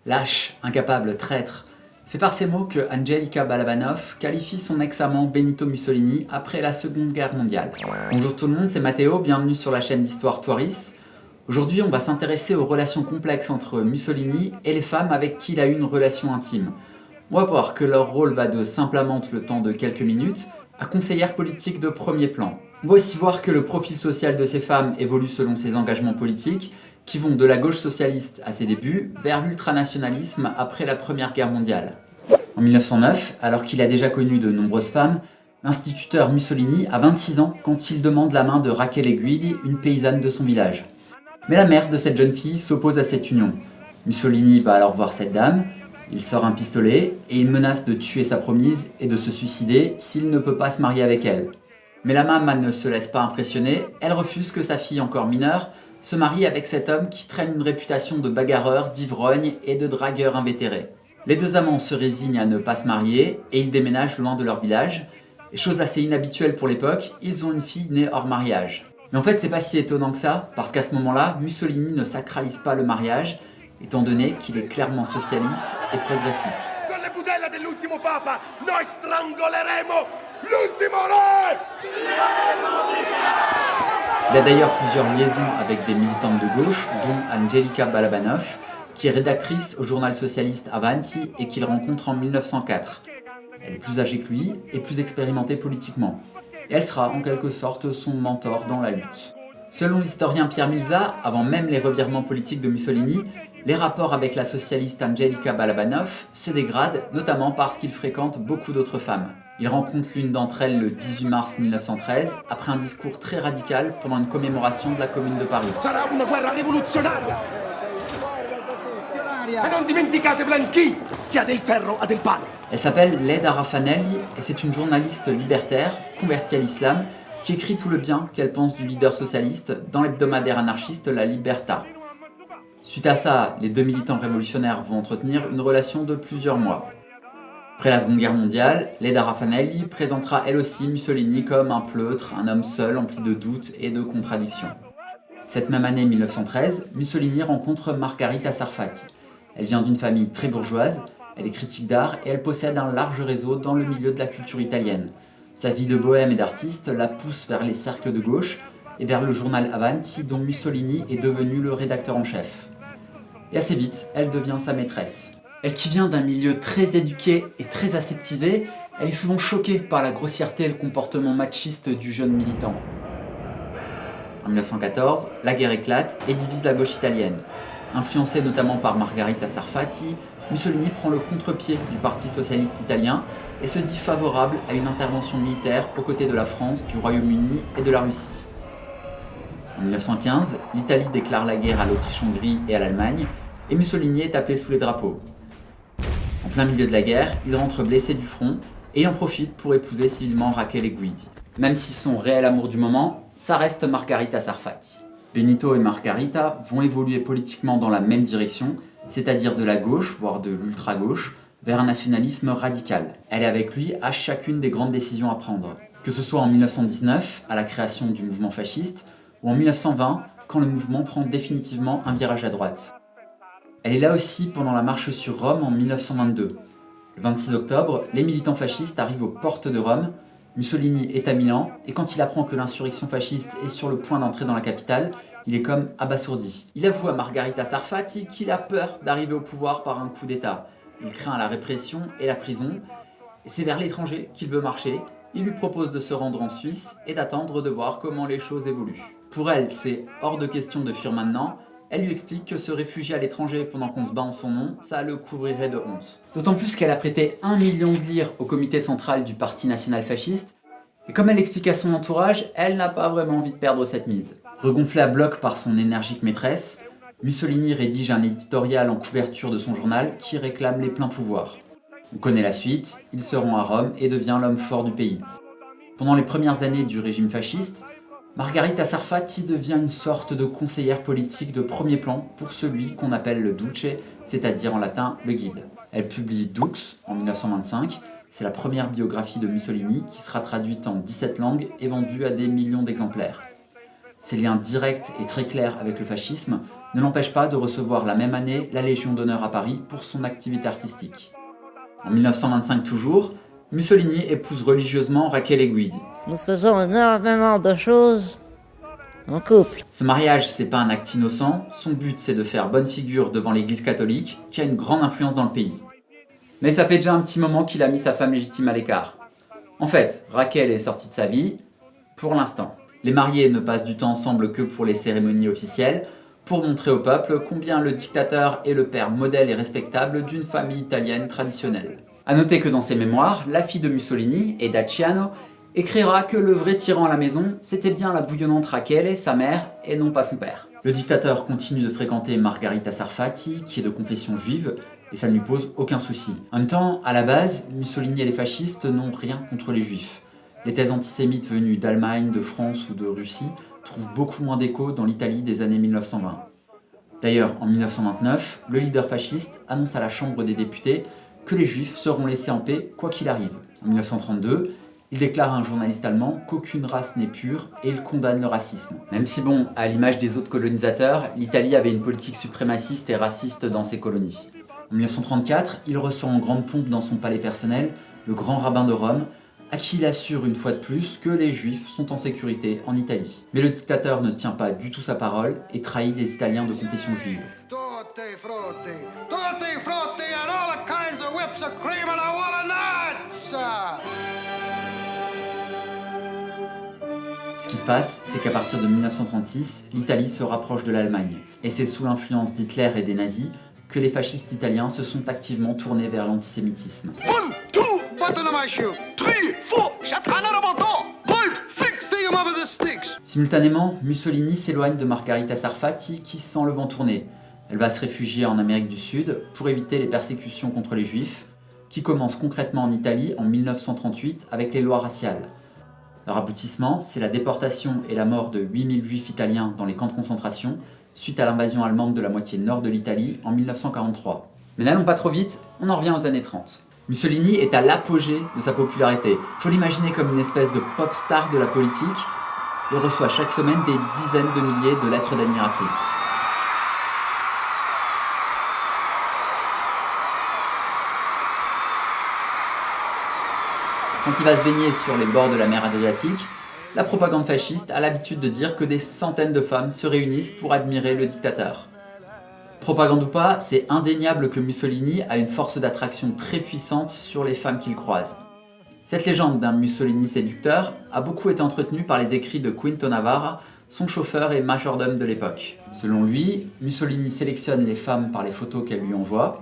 Lâche, incapable, traître. C'est par ces mots que Angelika Balabanov qualifie son ex-amant Benito Mussolini après la Seconde Guerre mondiale. Bonjour tout le monde, c'est Matteo, bienvenue sur la chaîne d'Histoire Toiris. Aujourd'hui, on va s'intéresser aux relations complexes entre Mussolini et les femmes avec qui il a eu une relation intime. On va voir que leur rôle va de simple amante le temps de quelques minutes à conseillère politique de premier plan. On va aussi voir que le profil social de ces femmes évolue selon ses engagements politiques, qui vont de la gauche socialiste à ses débuts vers l'ultranationalisme après la Première Guerre mondiale. En 1909, alors qu'il a déjà connu de nombreuses femmes, l'instituteur Mussolini a 26 ans quand il demande la main de Rachele Guidi, une paysanne de son village. Mais la mère de cette jeune fille s'oppose à cette union. Mussolini va alors voir cette dame, il sort un pistolet et il menace de tuer sa promise et de se suicider s'il ne peut pas se marier avec elle. Mais la maman ne se laisse pas impressionner, elle refuse que sa fille encore mineure se marie avec cet homme qui traîne une réputation de bagarreur, d'ivrogne et de dragueur invétéré. Les deux amants se résignent à ne pas se marier et ils déménagent loin de leur village. Et chose assez inhabituelle pour l'époque, ils ont une fille née hors mariage. Mais en fait, c'est pas si étonnant que ça, parce qu'à ce moment-là, Mussolini ne sacralise pas le mariage, étant donné qu'il est clairement socialiste et progressiste. Il a d'ailleurs plusieurs liaisons avec des militantes de gauche, dont Angelika Balabanov, qui est rédactrice au journal socialiste Avanti et qu'il rencontre en 1904. Elle est plus âgée que lui et plus expérimentée politiquement. Et elle sera en quelque sorte son mentor dans la lutte. Selon l'historien Pierre Milza, avant même les revirements politiques de Mussolini, les rapports avec la socialiste Angelika Balabanov se dégradent, notamment parce qu'il fréquente beaucoup d'autres femmes. Il rencontre l'une d'entre elles le 18 mars 1913, après un discours très radical pendant une commémoration de la Commune de Paris. Elle s'appelle Leda Raffanelli et c'est une journaliste libertaire, convertie à l'islam, qui écrit tout le bien qu'elle pense du leader socialiste dans l'hebdomadaire anarchiste La Libertà. Suite à ça, les deux militants révolutionnaires vont entretenir une relation de plusieurs mois. Après la Seconde Guerre mondiale, Leda Raffanelli présentera elle aussi Mussolini comme un pleutre, un homme seul, empli de doutes et de contradictions. Cette même année 1913, Mussolini rencontre Margherita Sarfatti. Elle vient d'une famille très bourgeoise, elle est critique d'art et elle possède un large réseau dans le milieu de la culture italienne. Sa vie de bohème et d'artiste la pousse vers les cercles de gauche et vers le journal Avanti dont Mussolini est devenu le rédacteur en chef. Et assez vite, elle devient sa maîtresse. Elle qui vient d'un milieu très éduqué et très aseptisé, elle est souvent choquée par la grossièreté et le comportement machiste du jeune militant. En 1914, la guerre éclate et divise la gauche italienne. Influencé notamment par Margherita Sarfatti, Mussolini prend le contre-pied du Parti socialiste italien et se dit favorable à une intervention militaire aux côtés de la France, du Royaume-Uni et de la Russie. En 1915, l'Italie déclare la guerre à l'Autriche-Hongrie et à l'Allemagne, et Mussolini est appelé sous les drapeaux. En plein milieu de la guerre, il rentre blessé du front et en profite pour épouser civilement Rachele Guidi. Même si son réel amour du moment, ça reste Margherita Sarfatti. Benito et Margherita vont évoluer politiquement dans la même direction, c'est-à-dire de la gauche, voire de l'ultra-gauche, vers un nationalisme radical. Elle est avec lui à chacune des grandes décisions à prendre. Que ce soit en 1919, à la création du mouvement fasciste, ou en 1920, quand le mouvement prend définitivement un virage à droite. Elle est là aussi pendant la marche sur Rome en 1922. Le 26 octobre, les militants fascistes arrivent aux portes de Rome. Mussolini est à Milan, et quand il apprend que l'insurrection fasciste est sur le point d'entrer dans la capitale, il est comme abasourdi. Il avoue à Margherita Sarfatti qu'il a peur d'arriver au pouvoir par un coup d'État. Il craint la répression et la prison, et c'est vers l'étranger qu'il veut marcher. Il lui propose de se rendre en Suisse et d'attendre de voir comment les choses évoluent. Pour elle, c'est hors de question de fuir maintenant. Elle lui explique que se réfugier à l'étranger pendant qu'on se bat en son nom, ça le couvrirait de honte. D'autant plus qu'elle a prêté 1 million de lire au comité central du Parti national fasciste, et comme elle explique à son entourage, elle n'a pas vraiment envie de perdre cette mise. Regonflé à bloc par son énergique maîtresse, Mussolini rédige un éditorial en couverture de son journal qui réclame les pleins pouvoirs. On connaît la suite, il se rend à Rome et devient l'homme fort du pays. Pendant les premières années du régime fasciste, Margherita Sarfatti devient une sorte de conseillère politique de premier plan pour celui qu'on appelle le Duce, c'est-à-dire en latin le guide. Elle publie Dux en 1925, c'est la première biographie de Mussolini qui sera traduite en 17 langues et vendue à des millions d'exemplaires. Ses liens directs et très clairs avec le fascisme ne l'empêche pas de recevoir la même année la Légion d'honneur à Paris pour son activité artistique. En 1925 toujours, Mussolini épouse religieusement Rachele Guidi. Nous faisons énormément de choses en couple. Ce mariage, c'est pas un acte innocent, son but c'est de faire bonne figure devant l'église catholique, qui a une grande influence dans le pays. Mais ça fait déjà un petit moment qu'il a mis sa femme légitime à l'écart. En fait, Rachel est sortie de sa vie, pour l'instant. Les mariés ne passent du temps ensemble que pour les cérémonies officielles, pour montrer au peuple combien le dictateur est le père modèle et respectable d'une famille italienne traditionnelle. A noter que dans ses mémoires, la fille de Mussolini, Eda Ciano, écrira que le vrai tyran à la maison, c'était bien la bouillonnante Rachele, sa mère, et non pas son père. Le dictateur continue de fréquenter Margherita Sarfatti, qui est de confession juive, et ça ne lui pose aucun souci. En même temps, à la base, Mussolini et les fascistes n'ont rien contre les juifs. Les thèses antisémites venues d'Allemagne, de France ou de Russie trouvent beaucoup moins d'écho dans l'Italie des années 1920. D'ailleurs, en 1929, le leader fasciste annonce à la Chambre des députés que les juifs seront laissés en paix quoi qu'il arrive. En 1932, il déclare à un journaliste allemand qu'aucune race n'est pure et il condamne le racisme. Même si bon, à l'image des autres colonisateurs, l'Italie avait une politique suprémaciste et raciste dans ses colonies. En 1934, il reçoit en grande pompe dans son palais personnel le grand rabbin de Rome, à qui il assure une fois de plus que les juifs sont en sécurité en Italie. Mais le dictateur ne tient pas du tout sa parole et trahit les Italiens de confession juive. Ce qui se passe, c'est qu'à partir de 1936, l'Italie se rapproche de l'Allemagne. Et c'est sous l'influence d'Hitler et des nazis que les fascistes italiens se sont activement tournés vers l'antisémitisme. Simultanément, Mussolini s'éloigne de Margherita Sarfatti qui sent le vent tourner. Elle va se réfugier en Amérique du Sud pour éviter les persécutions contre les juifs, qui commencent concrètement en Italie en 1938 avec les lois raciales. Leur aboutissement, c'est la déportation et la mort de 8000 juifs italiens dans les camps de concentration suite à l'invasion allemande de la moitié nord de l'Italie en 1943. Mais n'allons pas trop vite, on en revient aux années 30. Mussolini est à l'apogée de sa popularité. Faut l'imaginer comme une espèce de pop star de la politique. Il reçoit chaque semaine des dizaines de milliers de lettres d'admiratrices. Quand il va se baigner sur les bords de la mer Adriatique, la propagande fasciste a l'habitude de dire que des centaines de femmes se réunissent pour admirer le dictateur. Propagande ou pas, c'est indéniable que Mussolini a une force d'attraction très puissante sur les femmes qu'il croise. Cette légende d'un Mussolini séducteur a beaucoup été entretenue par les écrits de Quinto Navarra, son chauffeur et majordome de l'époque. Selon lui, Mussolini sélectionne les femmes par les photos qu'elle lui envoie,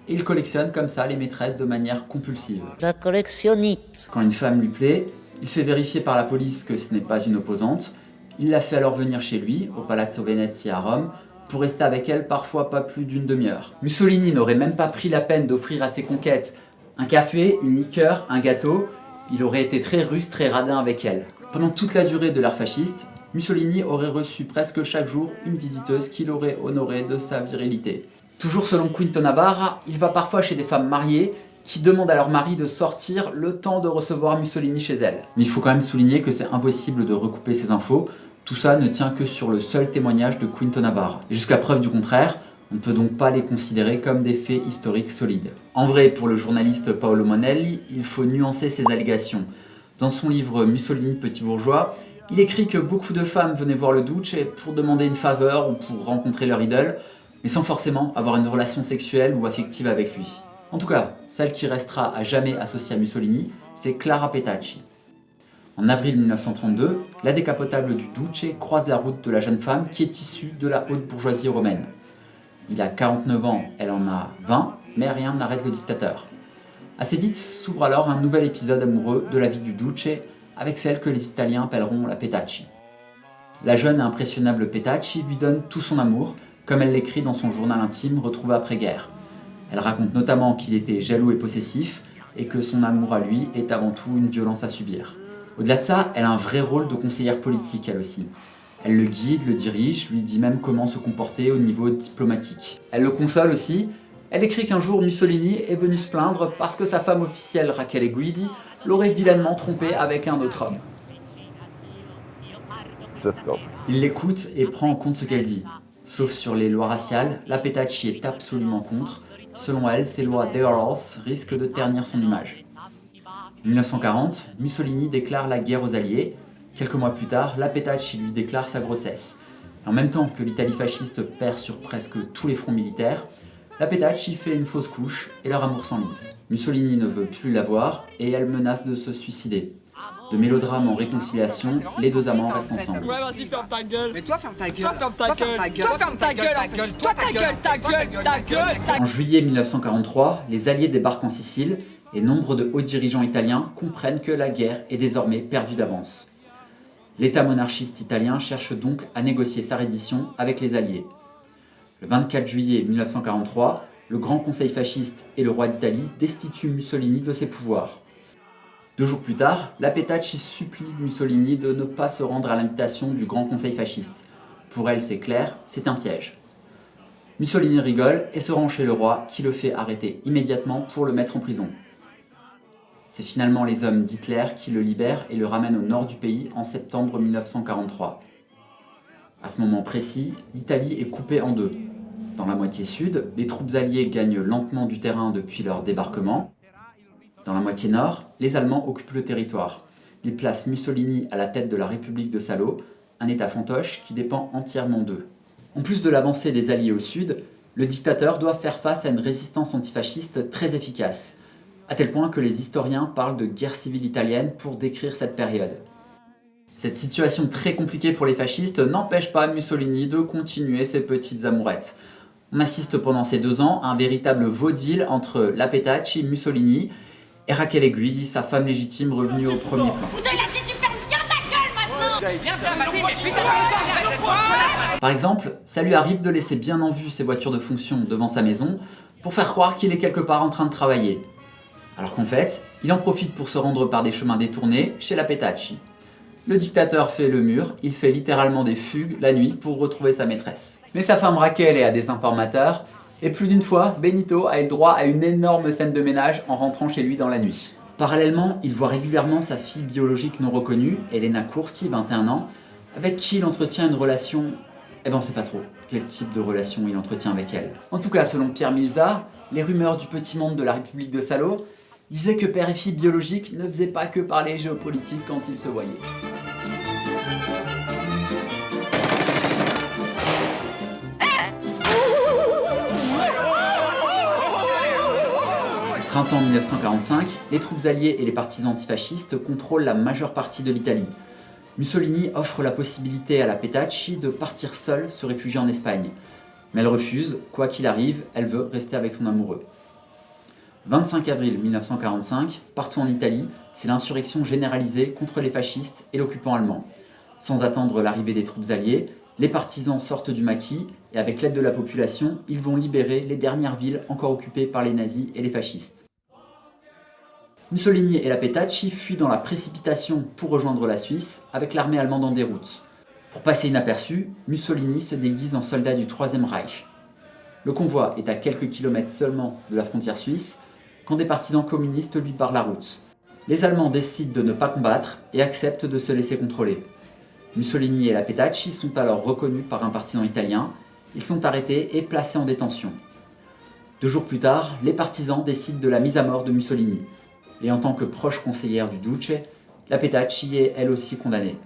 et il collectionne comme ça les maîtresses de manière compulsive. La collectionnite. Quand une femme lui plaît, il fait vérifier par la police que ce n'est pas une opposante, il la fait alors venir chez lui, au Palazzo Venezia à Rome, pour rester avec elle parfois pas plus d'une demi-heure. Mussolini n'aurait même pas pris la peine d'offrir à ses conquêtes un café, une liqueur, un gâteau, il aurait été très russe, très radin avec elle. Pendant toute la durée de l'ère fasciste, Mussolini aurait reçu presque chaque jour une visiteuse qui l'aurait honoré de sa virilité. Toujours selon Quinto Navarra, il va parfois chez des femmes mariées qui demandent à leur mari de sortir le temps de recevoir Mussolini chez elles. Mais il faut quand même souligner que c'est impossible de recouper ces infos, tout ça ne tient que sur le seul témoignage de Quinto Navarra. Et jusqu'à preuve du contraire, on ne peut donc pas les considérer comme des faits historiques solides. En vrai, pour le journaliste Paolo Monelli, il faut nuancer ces allégations. Dans son livre Mussolini petit bourgeois, il écrit que beaucoup de femmes venaient voir le Duce pour demander une faveur ou pour rencontrer leur idole, mais sans forcément avoir une relation sexuelle ou affective avec lui. En tout cas, celle qui restera à jamais associée à Mussolini, c'est Clara Petacci. En avril 1932, la décapotable du Duce croise la route de la jeune femme qui est issue de la haute bourgeoisie romaine. Il a 49 ans, elle en a 20, mais rien n'arrête le dictateur. Assez vite s'ouvre alors un nouvel épisode amoureux de la vie du Duce avec celle que les Italiens appelleront la Petacci. La jeune et impressionnable Petacci lui donne tout son amour, comme elle l'écrit dans son journal intime retrouvé après-guerre. Elle raconte notamment qu'il était jaloux et possessif et que son amour à lui est avant tout une violence à subir. Au-delà de ça, elle a un vrai rôle de conseillère politique elle aussi. Elle le guide, le dirige, lui dit même comment se comporter au niveau diplomatique. Elle le console aussi. Elle écrit qu'un jour Mussolini est venu se plaindre parce que sa femme officielle Rachele Guidi l'aurait vilainement trompé avec un autre homme. Il l'écoute et prend en compte ce qu'elle dit. Sauf sur les lois raciales, la Petacci est absolument contre. Selon elle, ces lois d'Earls risquent de ternir son image. En 1940, Mussolini déclare la guerre aux Alliés. Quelques mois plus tard, la Petacci lui déclare sa grossesse. En même temps que l'Italie fasciste perd sur presque tous les fronts militaires, la Petacci fait une fausse couche et leur amour s'enlise. Mussolini ne veut plus la voir et elle menace de se suicider. De mélodrame en réconciliation, les deux amants restent ensemble. Ouais, vas-y, ferme ta gueule. Mais toi, ferme ta gueule. Toi, ferme ta gueule. Toi, ferme ta gueule. Toi, ta gueule, ta gueule, ta gueule. En juillet 1943, les Alliés débarquent en Sicile et nombre de hauts dirigeants italiens comprennent que la guerre est désormais perdue d'avance. L'État monarchiste italien cherche donc à négocier sa reddition avec les Alliés. Le 24 juillet 1943, le Grand Conseil fasciste et le roi d'Italie destituent Mussolini de ses pouvoirs. 2 jours plus tard, la Petacci supplie Mussolini de ne pas se rendre à l'invitation du Grand Conseil fasciste. Pour elle, c'est clair, c'est un piège. Mussolini rigole et se rend chez le roi qui le fait arrêter immédiatement pour le mettre en prison. C'est finalement les hommes d'Hitler qui le libèrent et le ramènent au nord du pays en septembre 1943. À ce moment précis, l'Italie est coupée en deux. Dans la moitié sud, les troupes alliées gagnent lentement du terrain depuis leur débarquement. Dans la moitié nord, les Allemands occupent le territoire. Ils placent Mussolini à la tête de la République de Salo, un état fantoche qui dépend entièrement d'eux. En plus de l'avancée des Alliés au sud, le dictateur doit faire face à une résistance antifasciste très efficace, à tel point que les historiens parlent de guerre civile italienne pour décrire cette période. Cette situation très compliquée pour les fascistes n'empêche pas Mussolini de continuer ses petites amourettes. On assiste pendant ces 2 ans à un véritable vaudeville entre la Petacci, Mussolini et Rachele Guidi, sa femme légitime revenue au premier plan. Putain, il a dit tu fermes bien ta gueule maintenant. Viens faire ma mais putain, Par exemple, ça lui arrive de laisser bien en vue ses voitures de fonction devant sa maison pour faire croire qu'il est quelque part en train de travailler. Alors qu'en fait, il en profite pour se rendre par des chemins détournés chez la Petacci. Le dictateur fait le mur, il fait littéralement des fugues la nuit pour retrouver sa maîtresse. Mais sa femme Rachel est à des informateurs, et plus d'une fois, Benito a eu droit à une énorme scène de ménage en rentrant chez lui dans la nuit. Parallèlement, il voit régulièrement sa fille biologique non reconnue, Elena Curti, 21 ans, avec qui il entretient une relation... Eh ben on sait pas trop quel type de relation il entretient avec elle. En tout cas, selon Pierre Milza, les rumeurs du petit monde de la République de Salo disaient que père et fille biologiques ne faisaient pas que parler géopolitique quand ils se voyaient. Printemps 1945, les troupes alliées et les partisans antifascistes contrôlent la majeure partie de l'Italie. Mussolini offre la possibilité à la Petacci de partir seule se réfugier en Espagne. Mais elle refuse, quoi qu'il arrive, elle veut rester avec son amoureux. 25 avril 1945, partout en Italie, c'est l'insurrection généralisée contre les fascistes et l'occupant allemand. Sans attendre l'arrivée des troupes alliées, les partisans sortent du maquis et avec l'aide de la population, ils vont libérer les dernières villes encore occupées par les nazis et les fascistes. Mussolini et la Petacci fuient dans la précipitation pour rejoindre la Suisse avec l'armée allemande en déroute. Pour passer inaperçu, Mussolini se déguise en soldat du Troisième Reich. Le convoi est à quelques kilomètres seulement de la frontière suisse quand des partisans communistes lui barrent la route. Les Allemands décident de ne pas combattre et acceptent de se laisser contrôler. Mussolini et la Petacci sont alors reconnus par un partisan italien. Ils sont arrêtés et placés en détention. 2 jours plus tard, les partisans décident de la mise à mort de Mussolini. Et en tant que proche conseillère du Duce, la Petacci est elle aussi condamnée.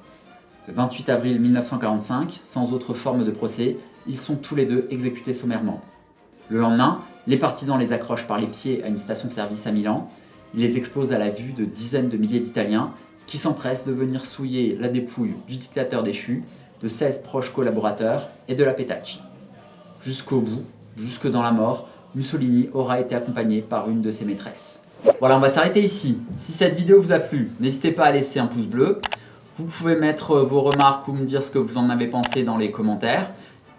Le 28 avril 1945, sans autre forme de procès, ils sont tous les deux exécutés sommairement. Le lendemain, les partisans les accrochent par les pieds à une station-service à Milan. Ils les exposent à la vue de dizaines de milliers d'Italiens qui s'empressent de venir souiller la dépouille du dictateur déchu, de 16 proches collaborateurs et de la Petacci. Jusqu'au bout, jusque dans la mort, Mussolini aura été accompagné par une de ses maîtresses. Voilà, on va s'arrêter ici. Si cette vidéo vous a plu, n'hésitez pas à laisser un pouce bleu. Vous pouvez mettre vos remarques ou me dire ce que vous en avez pensé dans les commentaires.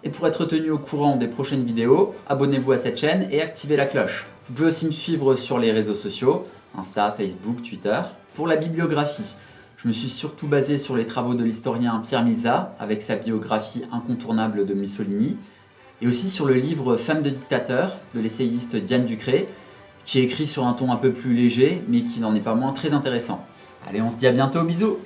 Et pour être tenu au courant des prochaines vidéos, abonnez-vous à cette chaîne et activez la cloche. Vous pouvez aussi me suivre sur les réseaux sociaux, Insta, Facebook, Twitter. Pour la bibliographie, je me suis surtout basé sur les travaux de l'historien Pierre Milza, avec sa biographie incontournable de Mussolini, et aussi sur le livre Femme de dictateur de l'essayiste Diane Ducré, qui est écrit sur un ton un peu plus léger, mais qui n'en est pas moins très intéressant. Allez, on se dit à bientôt, bisous!